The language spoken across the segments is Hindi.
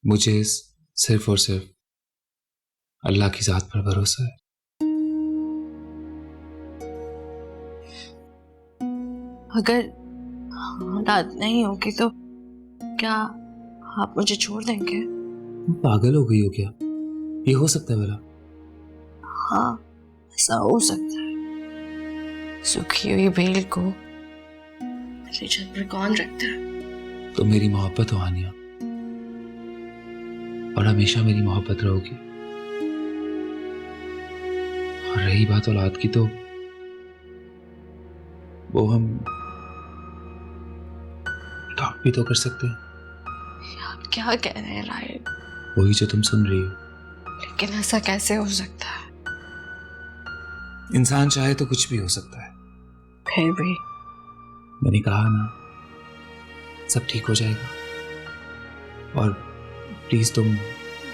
मुझे सिर्फ और सिर्फ अल्लाह की जात पर भरोसा है। अगर औलाद नहीं होगी तो क्या आप मुझे छोड़ देंगे? पागल हो गई हो क्या? ये हो सकता है भला? हाँ, ऐसा हो सकता है। सूखी हुई बेल को मेरी छत पर कौन रखता है? तो मेरी मोहब्बत हो आनिया, और हमेशा मेरी मोहब्बत रहोगी। और रही बात औलाद की, तो वो हम अडॉप्ट भी तो कर सकते हैं। आप क्या कह रहे हैं राहिल? वही जो तुम सुन रही हो। लेकिन ऐसा कैसे हो सकता है? इंसान चाहे तो कुछ भी हो सकता है। फिर भी मैंने कहा ना, सब ठीक हो जाएगा। और प्लीज तुम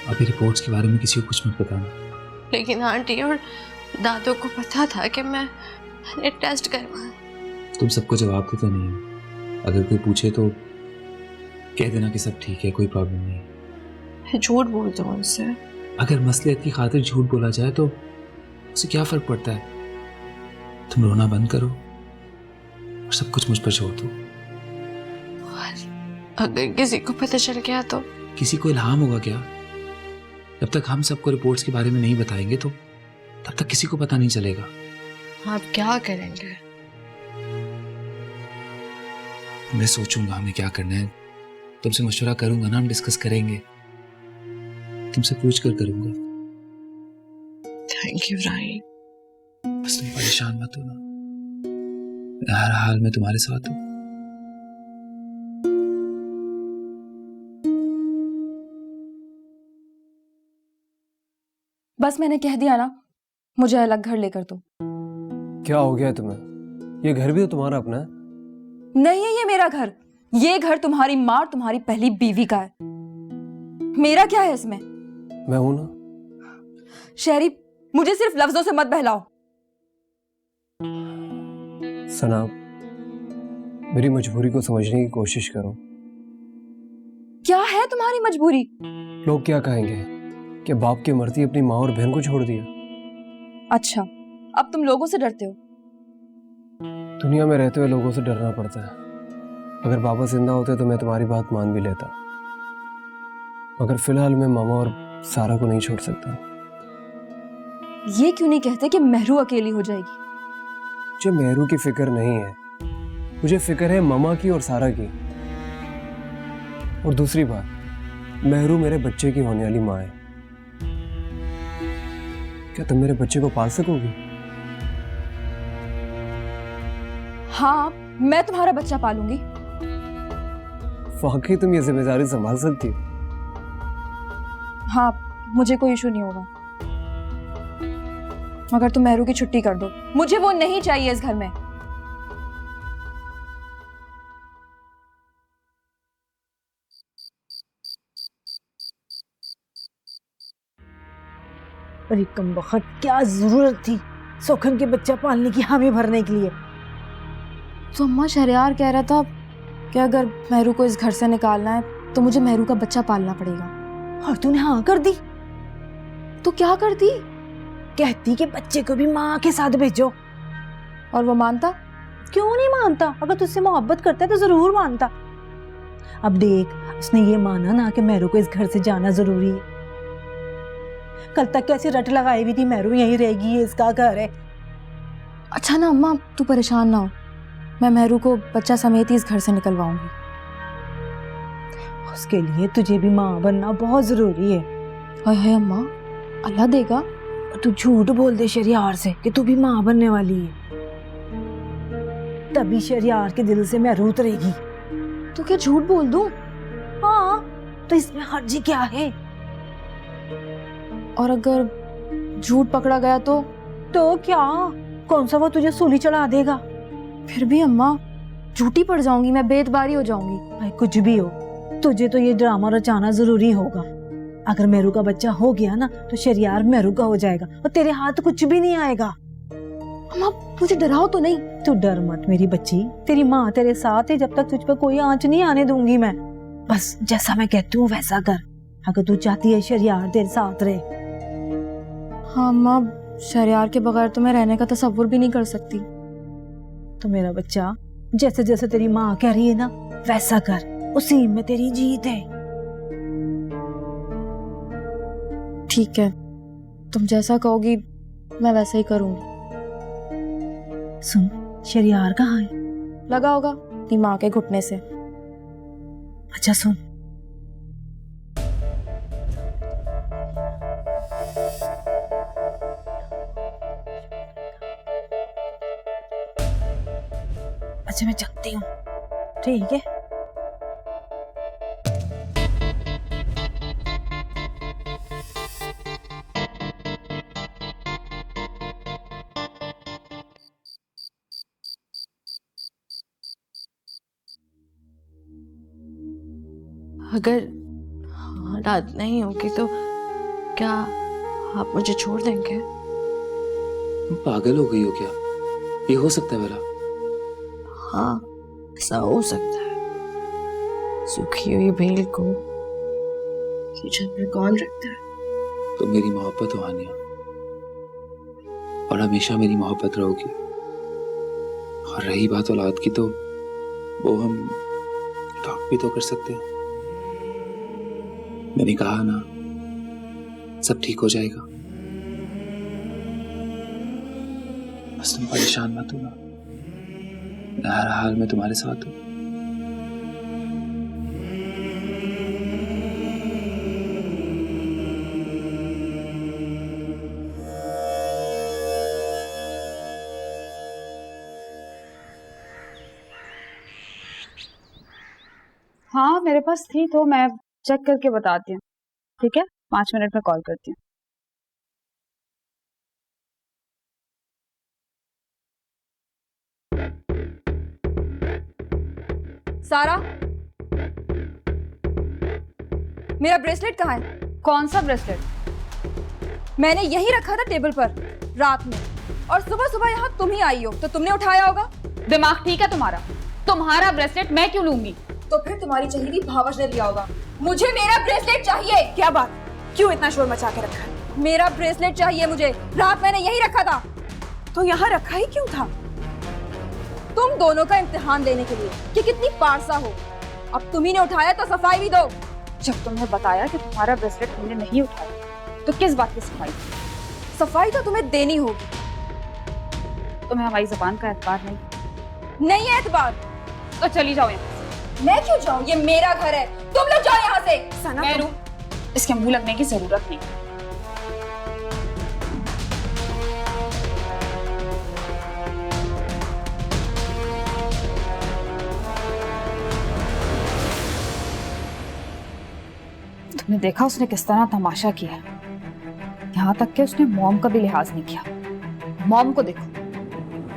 अभी रिपोर्ट्स के बारे में किसी को कुछ मत बताना। लेकिन आंटी और दादू को पता था कि मैंने टेस्ट करवाया। तुम सबको जवाब देते नहीं हो। अगर कोई पूछे तो कह देना कि सब ठीक है, कोई प्रॉब्लम नहीं। मैं झूठ बोलता हूँ उनसे। अगर मसलियत की खातिर झूठ बोला जाए तो उससे क्या फर्क पड़ता है? तुम रोना बंद करो और सब कुछ मुझ पर छोड़ दो। अगर किसी को पता चल गया तो? किसी को इल्हाम होगा क्या? जब तक हम सबको रिपोर्ट्स के बारे में नहीं बताएंगे तो तब तक किसी को पता नहीं चलेगा। आप क्या करेंगे? मैं सोचूंगा हमें क्या करना है, तुमसे मशवरा करूंगा ना, हम डिस्कस करेंगे। तुमसे पूछ कर करूंगा। Thank you Rahil. बस तुम परेशान मत होना, मैं हर हाल में तुम्हारे साथ हूं। बस मैंने कह दिया ना, मुझे अलग घर लेकर दो। क्या हो गया तुम्हें? ये घर भी तो तुम्हारा अपना है। नहीं है ये मेरा घर। ये घर तुम्हारी माँ और तुम्हारी पहली बीवी का है। मेरा क्या है इसमें? मैं हूं ना। शहरी, मुझे सिर्फ लफ्जों से मत बहलाओ। सना, मेरी मजबूरी को समझने की कोशिश करो। क्या है तुम्हारी मजबूरी? लोग क्या कहेंगे कि बाप की मर्जी अपनी माँ और बहन को छोड़ दिया। अच्छा, अब तुम लोगों से डरते हो? दुनिया में रहते हुए लोगों से डरना पड़ता है। अगर बाबा जिंदा होते तो मैं तुम्हारी बात मान भी लेता, मगर फिलहाल मैं मामा और सारा को नहीं छोड़ सकता। ये क्यों नहीं कहते कि मेहरू अकेली हो जाएगी? मुझे मेहरू की फिक्र नहीं है, मुझे फिक्र है मामा की और सारा की। और दूसरी बात, मेहरू मेरे बच्चे की होने वाली माँ है। क्या तुम मेरे बच्चे को पाल सकोगी? हाँ, मैं तुम्हारा बच्चा पालूंगी। वाकई तुम ये जिम्मेदारी संभाल सकती हो? हाँ, मुझे कोई इशू नहीं होगा, मगर तुम मेहरू की छुट्टी कर दो। मुझे वो नहीं चाहिए इस घर में। अरे कमबख्त, क्या जरूरत थी सोखन के बच्चा पालने की हामी भरने के लिए? तो अम्मा, शहरयार कह रहा था कि अगर मेहरू को इस घर से निकालना है तो मुझे मेहरू का बच्चा पालना पड़ेगा। और तूने हाँ कर दी? तो क्या करती? कहती कि बच्चे को भी माँ के साथ भेजो। और वो मानता? क्यों नहीं मानता? अगर तुझसे मोहब्बत करता है तो जरूर मानता। अब देख, उसने ये माना ना कि मेहरू को इस घर से जाना जरूरी है। कल तक कैसी रट लगाई हुई थी, मेहरू यहीं रहेगी, ये इसका घर है। अच्छा ना अम्मा, तू परेशान ना हो, मैं मेहरू को बच्चा समेत ही इस घर से निकलवाऊंगी। उसके लिए तुझे भी माँ बनना बहुत जरूरी है। हाय हाय अम्मा, अल्लाह देगा। तू झूठ बोल दे शरियार से कि तू भी माँ बनने वाली है, तभी शरियार के दिल से मेहरू उतरेगी। तो क्या झूठ बोल दूं? हाँ, तो इसमें हर्जी क्या है? और अगर झूठ पकड़ा गया तो क्या? कौन सा वो तुझे सूली चढ़ा देगा? फिर भी अम्मा, झूठी पड़ जाऊंगी मैं, बेतबारी हो जाऊंगी। भाई कुछ भी हो, तुझे तो ये ड्रामा रचाना जरूरी होगा। अगर मेहरू का बच्चा हो गया ना तो शरियार मेहरू का हो जाएगा और तेरे हाथ कुछ भी नहीं आएगा। अम्मा, मुझे डराओ तो नहीं। तू डर मत मेरी बच्ची, तेरी माँ तेरे साथ है, जब तक तुझ पर कोई आंच नहीं आने दूंगी मैं। बस जैसा मैं कहती हूँ वैसा कर। अगर तू चाहती है शरियार तेरे साथ रहे। हाँ माँ, शरियार के बगैर तो मैं रहने का तसव्वुर भी नहीं कर सकती। तो मेरा बच्चा, जैसे जैसे तेरी माँ कह रही है ना वैसा कर, उसी में तेरी जीत है। ठीक है, तुम जैसा कहोगी मैं वैसा ही करूंगी। सुन, शरियार कहाँ है? लगा होगा अपनी माँ के घुटने से। अच्छा सुन, अच्छा मैं जगती हूँ, ठीक है? अगर हालात नहीं होगी तो क्या आप मुझे छोड़ देंगे? तुम पागल हो गई हो क्या? ये हो सकता है भला? हाँ, ऐसा हो सकता है। सूखी हुई बेल को कीचड़ पर कौन रखता है? तो मेरी मोहब्बत हो हानिया, और हमेशा मेरी मोहब्बत रहोगी। और रही बात औलाद की, तो वो हम टॉक भी तो कर सकते हैं। मैंने कहा ना, सब ठीक हो जाएगा। बस तुम परेशान मत होना, मैं हर हाल में तुम्हारे साथ हूँ। हाँ मेरे पास थी तो मैं चेक करके बताती हूँ। ठीक है, 5 मिनट में कॉल करती हूँ। सारा, मेरा ब्रेसलेट कहाँ है? कौन सा ब्रेसलेट? मैंने यही रखा था टेबल पर रात में, और सुबह सुबह यहाँ तुम ही आई हो तो तुमने उठाया होगा। दिमाग ठीक है तुम्हारा? तुम्हारा ब्रेसलेट मैं क्यों लूंगी? तो फिर तुम्हारी चहेती भावज ने लिया होगा। मुझे मेरा ब्रेसलेट चाहिए। क्या बात, क्यों इतना शोर मचा के रखा है? मेरा ब्रेसलेट चाहिए मुझे, रात मैंने यही रखा था। तो यहाँ रखा ही क्यों था? तुम दोनों का इम्तिहान लेने के लिए कि कितनी पारसा हो। अब तुम्ही ने उठाया तो सफाई भी दो। जब तुमने बताया कि तुम्हारा ब्रेसलेट तुमने नहीं उठाया तो किस बात की सफाई? सफाई तो तुम्हें देनी होगी। तुम्हें हमारी जुबान का एतबार नहीं है एतबार तो चली जाओ यहाँ। मैं क्यों जाऊँ? ये मेरा घर है, तुम लोग जाओ यहाँ से। सना, मैं रूँ, इसके मुंह लगने की जरूरत नहीं। तुमने देखा उसने किस तरह तमाशा किया? यहाँ तक कि उसने मॉम का भी लिहाज नहीं किया। मॉम को देखो,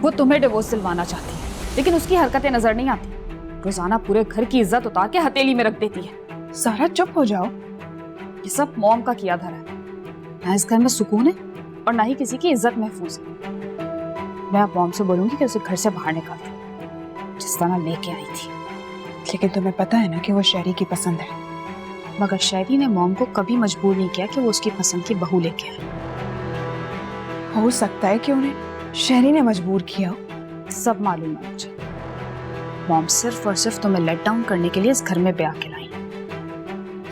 वो तुम्हें डिवोर्स दिलवाना चाहती है, लेकिन उसकी हरकतें नजर नहीं आती। रोजाना पूरे घर की इज्जत उतार के हथेली में रख देती है। सारा चुप हो जाओ। ये सब मॉम का किया धरा है। ना इस घर में सुकून है और ना ही किसी की इज्जत महफूज है। मैं अब मॉम से बोलूंगी कि उसे घर से बाहर निकाल दे, जिस तरह लेके आई थी। लेकिन तुम्हें पता है ना कि वो शहरी की पसंद है। मगर शहरी ने मॉम को कभी मजबूर नहीं किया कि वो उसकी पसंद की बहू लेके आए। हो सकता है कि उन्हें शहरी ने मजबूर किया। सब मालूम है मुझे। मॉम सिर्फ और सिर्फ तुम्हें लेट डाउन करने के लिए इस घर में ब्याह के लाई।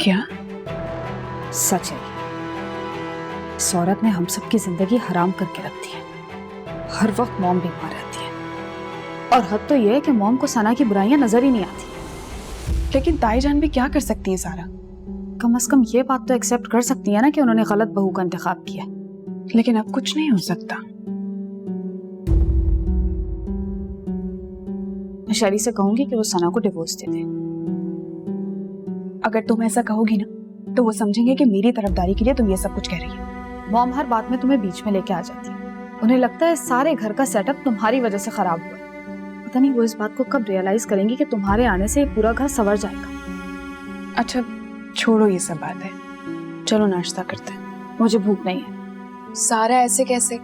क्या? सच है। इस औरत ने हम सबकी जिंदगी हराम करके रख दी है। हर वक्त मॉम बीमार रहती है, और हद तो यह है कि मॉम को सना की बुराइयां नजर ही नहीं आती। लेकिन ताई जान भी क्या कर सकती है सारा? कम से कम ये बात तो एक्सेप्ट कर सकती है ना कि उन्होंने गलत बहू का इंतखाब किया। लेकिन अब कुछ नहीं हो सकता। मैं शहरी से कहूंगी कि वो सना को डिवोर्स दे दे। अगर तुम ऐसा कहोगी ना तो वो समझेंगे कि मेरी तरफदारी के लिए तुम ये सब कुछ कह रही हो। मॉम हर बात में तुम्हें बीच में लेके आ जाती है। उन्हें लगता है सारे घर का सेटअप तुम्हारी वजह से खराब हुआ है। पता नहीं वो इस बात को कब रियलाइज करेंगी कि तुम्हारे आने से ये पूरा घर संवर जाएगा। अच्छा छोड़ो ये सब बात है, चलो नाश्ता करते हैं। मुझे भूख नहीं है। सारा ऐसे कैसे?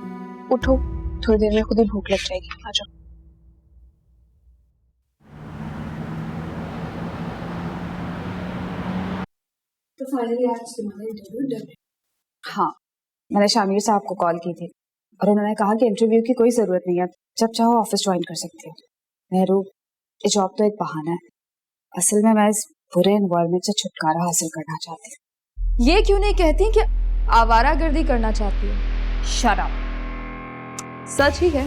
उठो, थोड़ी देर में खुद ही भूख लग जाएगी। आ जाओ। तो हाँ, मैंने शामिर साहब को कॉल की थी और उन्होंने कहा कि इंटरव्यू की कोई ज़रूरत नहीं है, जब चाहो ऑफिस ज्वाइन कर सकती हो। नेहरू, ये जॉब तो एक बहाना है, असल में मैं इस बुरे एनवायरनमेंट से छुटकारा हासिल करना चाहती हूँ। ये क्यों नहीं कहती कि आवारागर्दी करना चाहती है? Shut up. सच ही है।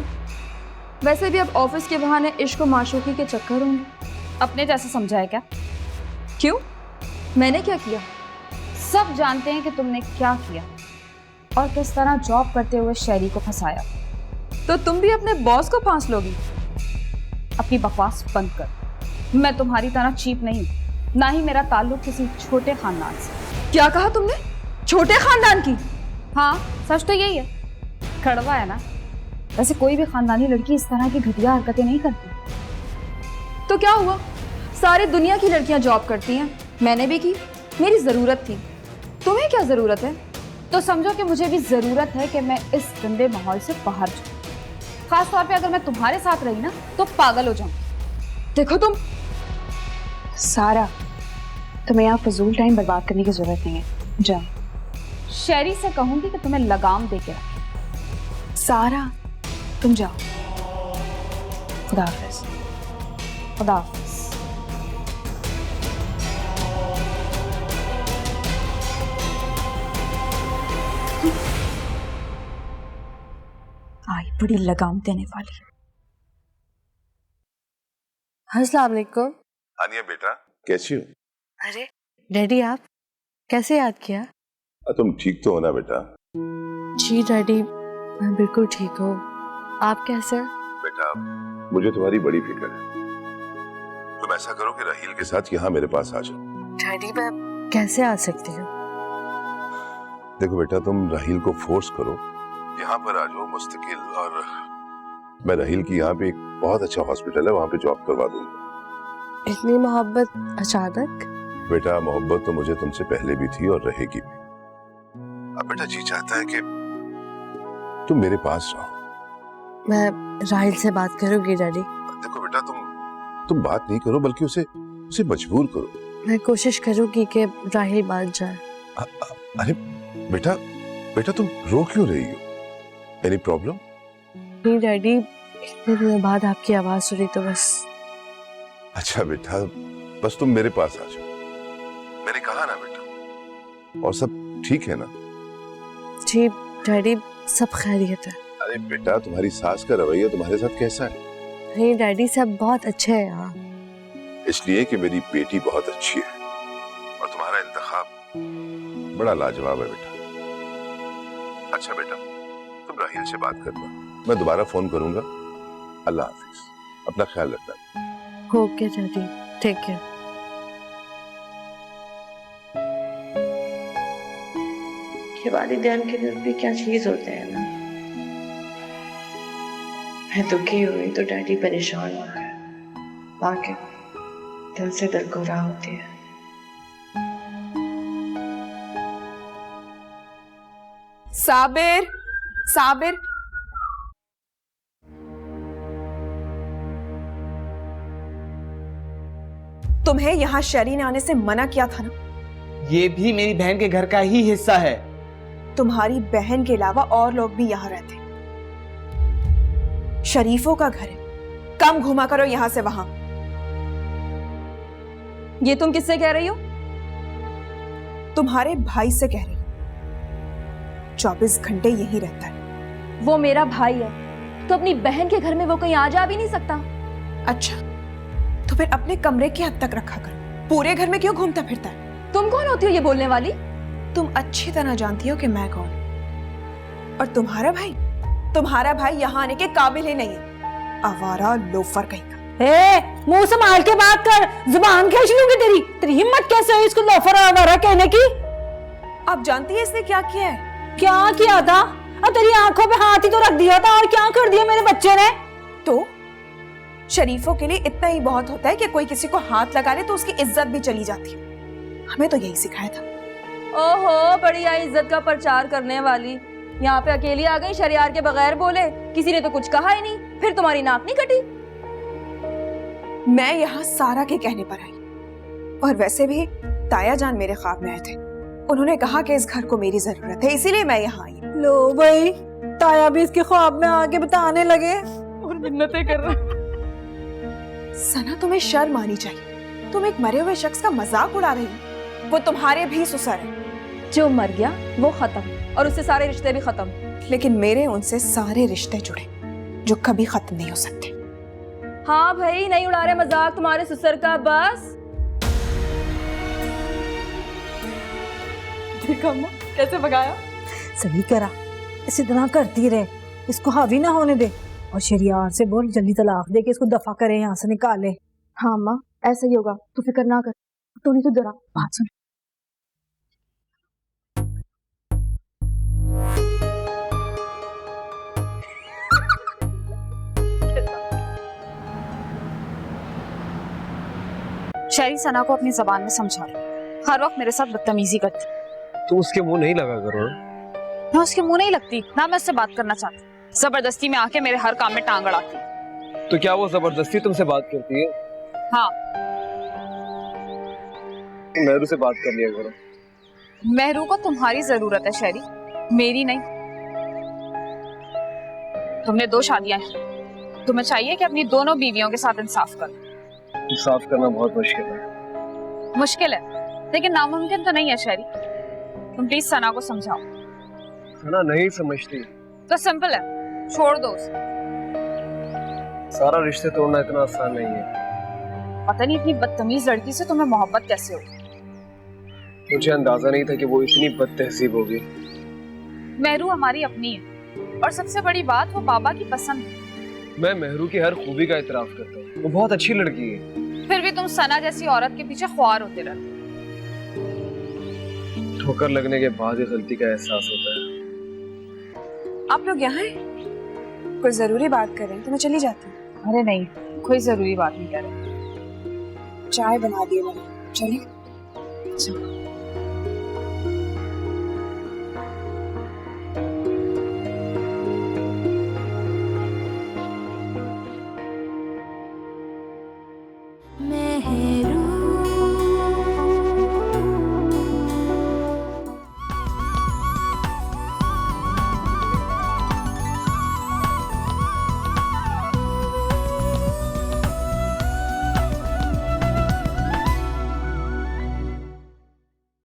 वैसे भी अब ऑफिस के बहाने इश्क और माशूकी के चक्कर होंगे। अपने जैसे समझा है क्या? क्यों? मैंने क्या किया? सब जानते हैं कि तुमने क्या किया और किस तरह जॉब करते हुए शहरी को फंसाया। तो तुम भी अपने बॉस को फांस लोगी? अपनी बकवास बंद कर। मैं तुम्हारी तरह चीप नहीं हूं, ना ही मेरा ताल्लुक किसी छोटे खानदान से। क्या कहा तुमने? छोटे खानदान की? हाँ, सच तो यही है। कड़वा है ना? वैसे कोई भी खानदानी लड़की इस तरह की घटिया हरकतें नहीं करती। तो क्या हुआ? सारी दुनिया की लड़कियां जॉब करती हैं, मैंने भी की। मेरी जरूरत थी, तुम्हें क्या जरूरत है? तो समझो कि मुझे भी जरूरत है कि मैं इस गंदे माहौल से बाहर जाऊं। खास तौर पे अगर मैं तुम्हारे साथ रही ना तो पागल हो जाऊं। देखो तुम, सारा, तुम्हें यहाँ फजूल टाइम बर्बाद करने की जरूरत नहीं है, जाओ। शहरी से कहूंगी कि तुम्हें लगाम दे के रखे। सारा, तुम जाओ। खुदा हाफिज। खुदा हाफिज। आई बड़ी लगाम देने वाली। अस्सलाम वालेकुम। आनिया बेटा, कैसी हो? अरे डैडी, आप कैसे याद किया? तुम ठीक तो हो ना बेटा? जी डैडी, मैं बिल्कुल ठीक हूँ। आप कैसे हैं? बेटा, मुझे तुम्हारी बड़ी फिक्र है। तुम ऐसा करो कि राहील के साथ यहाँ मेरे पास आ जाओ। डैडी, मैं कैसे आ सकती हूँ? देखो बेटा, तुम राहील को फोर्स करो, यहाँ पर आ जाओ मुस्तकिल, और मैं राहील की यहाँ पे एक बहुत अच्छा हॉस्पिटल है, वहाँ पे जॉब करवा दूंगा। इतनी मोहब्बत अचानक? बेटा, मोहब्बत तो मुझे तुमसे पहले भी थी और रहेगी भी। अब बेटा जी चाहता है कि तुम मेरे पास रहो। मैं राहिल से बात करूंगी डैडी। देखो बेटा, तुम बात नहीं करो, बल्कि उसे मजबूर करो। मैं कोशिश करूंगी कि राहिल मान जाए। अरे बेटा तुम रो क्यों रही हो? Any problem? नहीं डैडी, इतने दिनों बाद आपकी आवाज सुनी तो बस। अच्छा बेटा, बस तुम मेरे पास आ जाओ। मैंने कहा ना बेटा। और सब ठीक है ना? जी डैडी, सब खैरियत है। अरे बेटा, तुम्हारी सास का रवैया तुम्हारे साथ कैसा है? नहीं डैडी, सब बहुत अच्छे हैं यहाँ। इसलिए कि मेरी बेटी बहुत अच्छी है और तुम्हारा इंतखाब बड़ा लाजवाब है बेटा। अच्छा बेटा, तुम राहील से बात करना, मैं दोबारा फोन करूंगा। अल्लाह हाफिज, अपना ख्याल रखना। ओके डैडी, ठीक है। ये वालिदैन के दिल भी क्या चीज होते हैं ना। मैं दुखी हुई तो डैडी परेशान हो गए, बाकी दिल से दिल को राह होती है। साबिर, साबिर, तुम्हें यहाँ शहरी ने आने से मना किया था ना? ये भी मेरी बहन के घर का ही हिस्सा है। तुम्हारी बहन के अलावा और लोग भी यहाँ रहते हैं। शरीफों का घर है, कम घुमा करो यहाँ से वहां। ये तुम किससे कह रही हो? तुम्हारे भाई से कह रही हूं। 24 घंटे यहीं रहता है। वो मेरा भाई है, तो अपनी बहन के घर में वो कहीं आ जा भी नहीं सकता। अच्छा, तो फिर अपने कमरे की हद तक रखा कर, पूरे घर में क्यों घूमता फिरता है? तुम कौन होती हो ये बोलने वाली? तुम अच्छी तरह जानती हो कि मैं कौन। और तुम्हारा भाई यहाँ आने के काबिल ही नहीं है। आवारा लोफर कहीं का। मुंह संभाल के बात कर, जुबान खींच लूंगी तेरी हिम्मत कैसे हुई इसको लोफर आवारा कहने की? आप जानती है इसने क्या किया है? क्या किया था? और तेरी आंखों पे हाथ ही तो रख दिया था, और क्या कर दिया मेरे बच्चे ने? तो शरीफों के लिए इतना ही बहुत होता है कि कोई किसी को हाथ लगा ले तो उसकी इज्जत भी चली जाती है। हमें तो यही सिखाया था। ओहो, बड़ी आई इज्जत का प्रचार करने वाली यहाँ पे अकेली आ गई शरियार के बगैर बोले। किसी ने तो कुछ कहा ही नहीं, फिर तुम्हारी नाक नहीं कटी? मैं यहाँ सारा के कहने पर आई, और वैसे भी ताया जान मेरे ख्वाब में आए थे। उन्होंने कहा कि इस घर को मेरी जरूरत है, इसीलिए मैं यहाँ आई। लो भाई, ताया भी इसके ख्वाब में आके बताने लगे। और मिन्नतें कर रहे। सना, तुम्हें शर्म आनी चाहिए। तुम एक मरे हुए शख्स का मजाक उड़ा रही हो। वो तुम्हारे भी ससुर है। जो मर गया वो खत्म, और उससे सारे रिश्ते भी खत्म। लेकिन मेरे उनसे सारे रिश्ते जुड़े जो कभी खत्म नहीं हो सकते। हाँ भाई, नहीं उड़ा रहे मजाक तुम्हारे ससुर का। बस देखा अम्मा कैसे भगाया। सही करा, इसी तरह करती रहे, इसको हावी ना होने दे। और शरियार से बोल जल्दी तलाक दे के इसको दफा करे, यहाँ से निकाले। हाँ अम्मा, ऐसा ही होगा, तू फिक्र ना कर। तू नहीं तो जरा बात सुन। शहरी सना को अपनी जबान में समझा लो, हर वक्त मेरे साथ बदतमीजी करती। तो उसके मुंह नहीं लगा करो। मैं उसके मुंह नहीं लगती, ना मैं उससे बात करना चाहती। जबरदस्ती में आके मेरे हर काम में टांग अड़ाती। तो क्या वो जबरदस्ती तुमसे बात करती है? हाँ, मेहरू से बात कर लिया करो। मेहरू को तुम्हारी जरूरत है शहरी, मेरी नहीं। तुमने 2 शादियां की, तुम्हें चाहिए कि अपनी दोनों बीवियों के साथ इंसाफ करो। इंसाफ करना बहुत मुश्किल है। मुश्किल है, लेकिन नामुमकिन तो नहीं है शहरी। तुम प्लीज सना को समझाओ। सना नहीं समझती। तो सिंपल है, छोड़ दो उसे। सारा रिश्ते तोड़ना इतना आसान नहीं है। पता नहीं इतनी बदतमीज लड़की से तुम्हें मोहब्बत कैसे हो। मुझे अंदाजा नहीं था कि वो इतनी बदतहजीब होगी। मेहरू हमारी अपनी है, और सबसे बड़ी बात वो बाबा की पसंद है। मैं मेहरू की हर खूबी का इतराफ करता हूँ, वो बहुत अच्छी लड़की है। फिर भी तुम सना जैसी औरत के पीछे ख्वार होते रहते। ठोकर लगने के बाद ही गलती का एहसास होता है। आप लोग यहाँ हैं? कोई जरूरी बात कर रहे हैं तो मैं चली जाती हूँ। अरे नहीं, कोई जरूरी बात नहीं कर रहे। चाय बना दिए मैंने, चलिए। अच्छा।